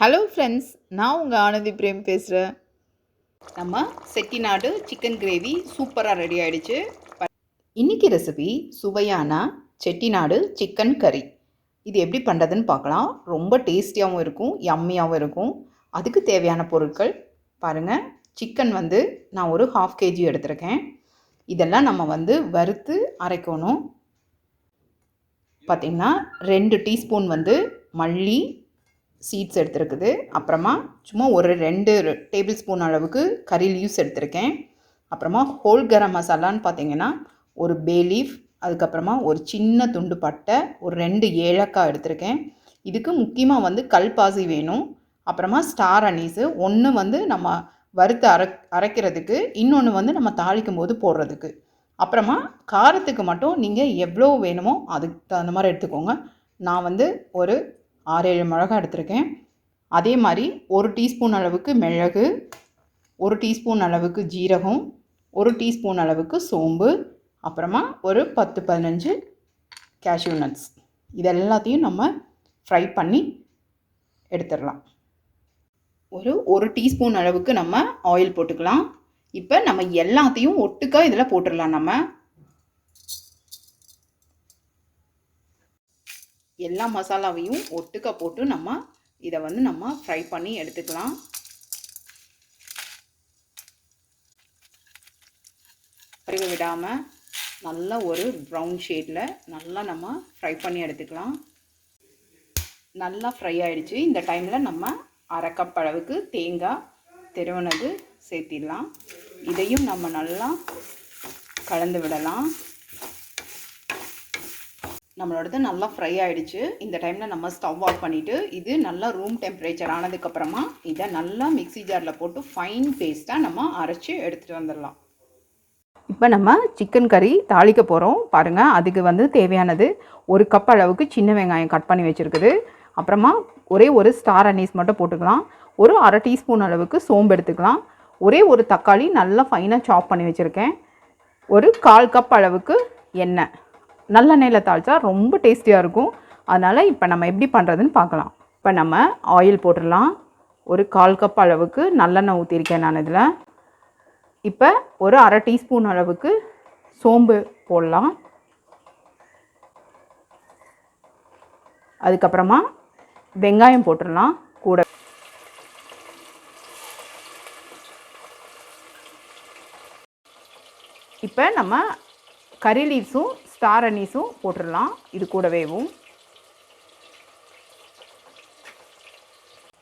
Hello friends, நான் உங்கள் Anandhi frame பேசுகிறேன். நம்ம செட்டிநாடு சிக்கன் கிரேவி சூப்பராக ரெடி ஆகிடுச்சு. இன்றைக்கி ரெசிபி சுவையான செட்டிநாடு சிக்கன் கறி. இது எப்படி பண்ணுறதுன்னு பார்க்கலாம். ரொம்ப டேஸ்டியாகவும் இருக்கும், யம்மியாகவும் இருக்கும். அதுக்கு தேவையான பொருட்கள் பாருங்கள். சிக்கன் நான் ஒரு 1/2 kg எடுத்திருக்கேன். இதெல்லாம் நம்ம வறுத்து அரைக்கணும். பார்த்திங்கன்னா 2 டீஸ்பூன் மல்லி சீட்ஸ் எடுத்துருக்குது. அப்புறமா சும்மா ஒரு 2 டேபிள் ஸ்பூன் அளவுக்கு கறி லீவ்ஸ் எடுத்திருக்கேன். அப்புறமா ஹோல் கரம் மசாலான்னு பார்த்தீங்கன்னா ஒரு பே லீஃப், அதுக்கப்புறமா ஒரு சின்ன துண்டு பட்டை, ஒரு 2 ஏலக்காய் எடுத்திருக்கேன். இதுக்கு முக்கியமாக கல்பாசி வேணும். அப்புறமா ஸ்டார் அனீஸு ஒன்று நம்ம வறுத்து அரைக்கிறதுக்கு, இன்னொன்று நம்ம தாளிக்கும் போது போடுறதுக்கு. அப்புறமா காரத்துக்கு மட்டும் நீங்கள் எவ்வளோ வேணுமோ அதுக்கு தகுந்த மாதிரி எடுத்துக்கோங்க. நான் ஒரு 6-7 மிளகாய் எடுத்திருக்கேன். அதே மாதிரி 1 டீஸ்பூன் அளவுக்கு மிளகு, 1 டீஸ்பூன் அளவுக்கு ஜீரகம், 1 டீஸ்பூன் அளவுக்கு சோம்பு, அப்புறமா ஒரு 10-15 கேஷ்யூ நட்ஸ். இதெல்லாத்தையும் நம்ம ஃப்ரை பண்ணி எடுத்துடலாம். ஒரு டீஸ்பூன் அளவுக்கு நம்ம ஆயில் போட்டுக்கலாம். இப்போ நம்ம எல்லாத்தையும் ஒட்டுக்கா இதில் போட்டுடலாம். நம்ம எல்லா மசாலாவையும் ஒட்டுக்கா போட்டு நம்ம இதை நம்ம ஃப்ரை பண்ணி எடுத்துக்கலாம். கருக விடாமல் நல்லா ஒரு ப்ரௌன் ஷேடில் நல்லா நம்ம ஃப்ரை பண்ணி எடுத்துக்கலாம். நல்லா ஃப்ரை ஆகிடுச்சு. இந்த டைமில் நம்ம 1/2 கப் அளவுக்கு தேங்காய் திருவனது சேர்த்திடலாம். இதையும் நம்ம நல்லா கலந்து விடலாம். நம்மளோடது நல்லா ஃப்ரை ஆகிடுச்சு. இந்த டைமில் நம்ம ஸ்டவ் ஆஃப் பண்ணிவிட்டு இது நல்லா ரூம் டெம்பரேச்சர் ஆனதுக்கப்புறமா இதை நல்லா மிக்ஸி ஜாரில் போட்டு ஃபைன் பேஸ்ட்டாக நம்ம அரைச்சி எடுத்துகிட்டு வந்துடலாம். இப்போ நம்ம சிக்கன் கறி தாளிக்க போகிறோம். பாருங்கள், அதுக்கு தேவையானது 1 கப் அளவுக்கு சின்ன வெங்காயம் கட் பண்ணி வச்சுருக்குது. அப்புறமா ஒரே ஒரு ஸ்டார் அனீஸ் மட்டும் போட்டுக்கலாம். ஒரு 1/2 டீஸ்பூன் அளவுக்கு சோம்பு எடுத்துக்கலாம். ஒரே ஒரு தக்காளி நல்லா ஃபைனாக சாப் பண்ணி வச்சுருக்கேன். ஒரு 1/4 கப் அளவுக்கு எண்ணெய். நல்லெண்ணெயில் தாளித்தா ரொம்ப டேஸ்டியாக இருக்கும். அதனால் இப்போ நம்ம எப்படி பண்ணுறதுன்னு பார்க்கலாம். இப்போ நம்ம ஆயில் போட்டுடலாம். ஒரு 1/4 கப் அளவுக்கு நல்லெண்ணெய் ஊற்றிருக்கேன் நான் இதில். இப்போ ஒரு 1/2 டீஸ்பூன் அளவுக்கு சோம்பு போடலாம். அதுக்கப்புறமா வெங்காயம் போட்டுடலாம் கூட. இப்போ நம்ம கறி லீவ்ஸும் ஸ்டார் அனீஸும் போட்டுடலாம் இது கூடவேவும்.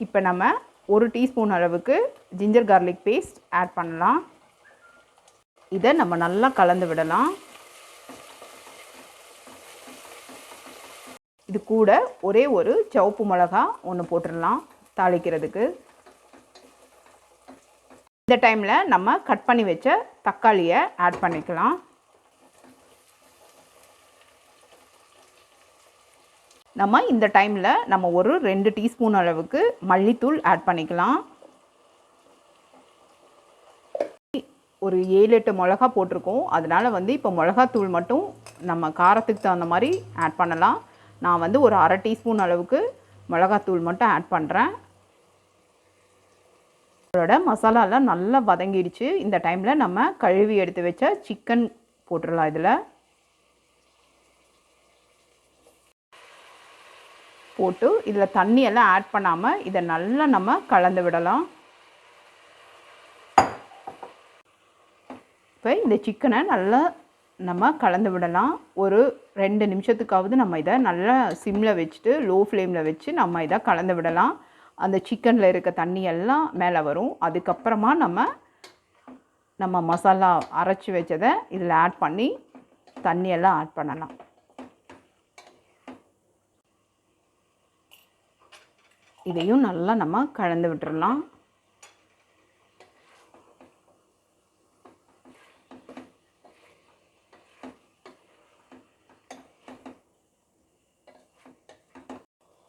இப்போ நம்ம 1 டீஸ்பூன் அளவுக்கு ஜிஞ்சர் கார்லிக் பேஸ்ட் ஆட் பண்ணலாம். இதை நம்ம நல்லா கலந்து விடலாம். இது கூட ஒரே ஒரு சிவப்பு மிளகா ஒன்று போட்டுடலாம் தாளிக்கிறதுக்கு. இந்த டைமில் நம்ம கட் பண்ணி வச்ச தக்காளியை ஆட் பண்ணிக்கலாம். நம்ம இந்த டைமில் நம்ம ஒரு 2 டீஸ்பூன் அளவுக்கு மல்லித்தூள் ஆட் பண்ணிக்கலாம். ஒரு 7-8 மிளகா போட்டிருக்கோம். அதனால் இப்போ மிளகாத்தூள் மட்டும் நம்ம காரத்துக்கு தகுந்த மாதிரி ஆட் பண்ணலாம். நான் ஒரு 1/2 டீஸ்பூன் அளவுக்கு மிளகாத்தூள் மட்டும் ஆட் பண்ணுறேன். அதோட மசாலாலாம் நல்லா வதங்கிடுச்சு. இந்த டைமில் நம்ம கழுவி எடுத்து வச்ச சிக்கன் போட்டுடலாம். இதில் போட்டு இதில் தண்ணியெல்லாம் ஆட் பண்ணாமல் இதை நல்லா நம்ம கலந்து விடலாம். இப்போ இந்த சிக்கனை நல்லா நம்ம கலந்து விடலாம். ஒரு 2 நிமிஷத்துக்காவது நம்ம இதை நல்லா சிம்மில் வச்சுட்டு லோ ஃப்ளேமில் வச்சு நம்ம இதை கலந்து விடலாம். அந்த சிக்கனில் இருக்க தண்ணியெல்லாம் மேலே வரும். அதுக்கப்புறமா நம்ம மசாலா அரைச்சி வச்சதை இதில் ஆட் பண்ணி தண்ணியெல்லாம் ஆட் பண்ணலாம். இதையும் நல்லா நம்ம கலந்து விட்டுறலாம்.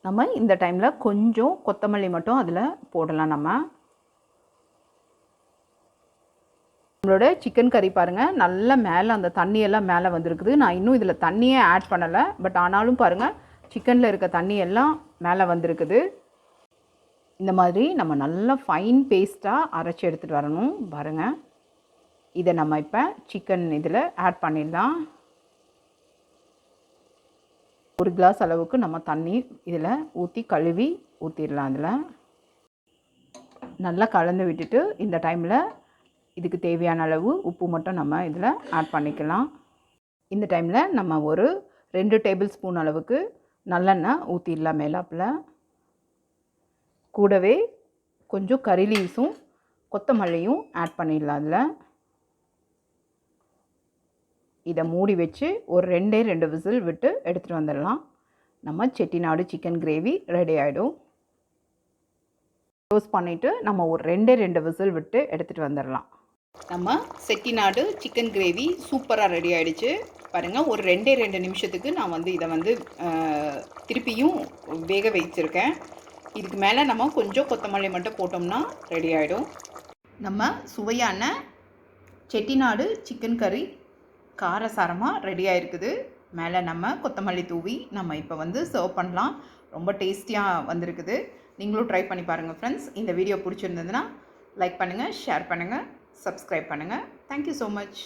நம்ம இந்த டைமில் கொஞ்சம் கொத்தமல்லி மட்டும் அதில் போடலாம். நம்மளோட சிக்கன் கறி பாருங்கள் நல்லா மேலே அந்த தண்ணியெல்லாம் மேலே வந்திருக்குது. நான் இன்னும் இதில் தண்ணியே ஆட் பண்ணலை. பட் ஆனாலும் பாருங்கள் சிக்கனில் இருக்க தண்ணியெல்லாம் மேலே வந்திருக்குது. இந்த மாதிரி நம்ம நல்லா ஃபைன் பேஸ்ட்டாக அரைச்சி எடுத்துகிட்டு வரணும் பாருங்கள். இதை நம்ம இப்போ சிக்கன் இதில் ஆட் பண்ணிடலாம். 1 கிளாஸ் அளவுக்கு நம்ம தண்ணி இதில் ஊற்றி கழுவி ஊற்றிடலாம். அதில் நல்லா கலந்து விட்டுட்டு இந்த டைமில் இதுக்கு தேவையான அளவு உப்பு மட்டும் நம்ம இதில் ஆட் பண்ணிக்கலாம். இந்த டைமில் நம்ம ஒரு 2 டேபிள் ஸ்பூன் அளவுக்கு நல்லெண்ணெய் ஊற்றிடலாம் மேலாப்பில். கூடவே கொஞ்சம் கறி லீவ்ஸும் கொத்தமல்லியும் ஆட் பண்ணிடலாம். அதில் இதை மூடி வச்சு ஒரு 2 விசில் விட்டு எடுத்துகிட்டு வந்துடலாம். நம்ம செட்டிநாடு சிக்கன் கிரேவி ரெடி ஆகிடும். க்ளோஸ் பண்ணிவிட்டு நம்ம ஒரு 2 விசில் விட்டு எடுத்துகிட்டு வந்துடலாம். நம்ம செட்டிநாடு சிக்கன் கிரேவி சூப்பராக ரெடி ஆகிடுச்சு பாருங்கள். ஒரு 2 நிமிஷத்துக்கு நான் வந்து இதை வந்து திருப்பியும் வேக வச்சுருக்கேன். இதுக்கு மேலே நம்ம கொஞ்சம் கொத்தமல்லி மட்டும் போட்டோம்னா ரெடி ஆகிடும். நம்ம சுவையான செட்டிநாடு சிக்கன் கறி காரசாரமாக ரெடி ஆகிருக்குது. மேலே நம்ம கொத்தமல்லி தூவி நம்ம இப்போ வந்து சர்வ் பண்ணலாம். ரொம்ப டேஸ்டியாக வந்திருக்குது. நீங்களும் ட்ரை பண்ணி பாருங்கள் ஃப்ரெண்ட்ஸ். இந்த வீடியோ பிடிச்சிருந்ததுன்னா லைக் பண்ணுங்கள், ஷேர் பண்ணுங்கள், சப்ஸ்கிரைப் பண்ணுங்கள். Thank you so much.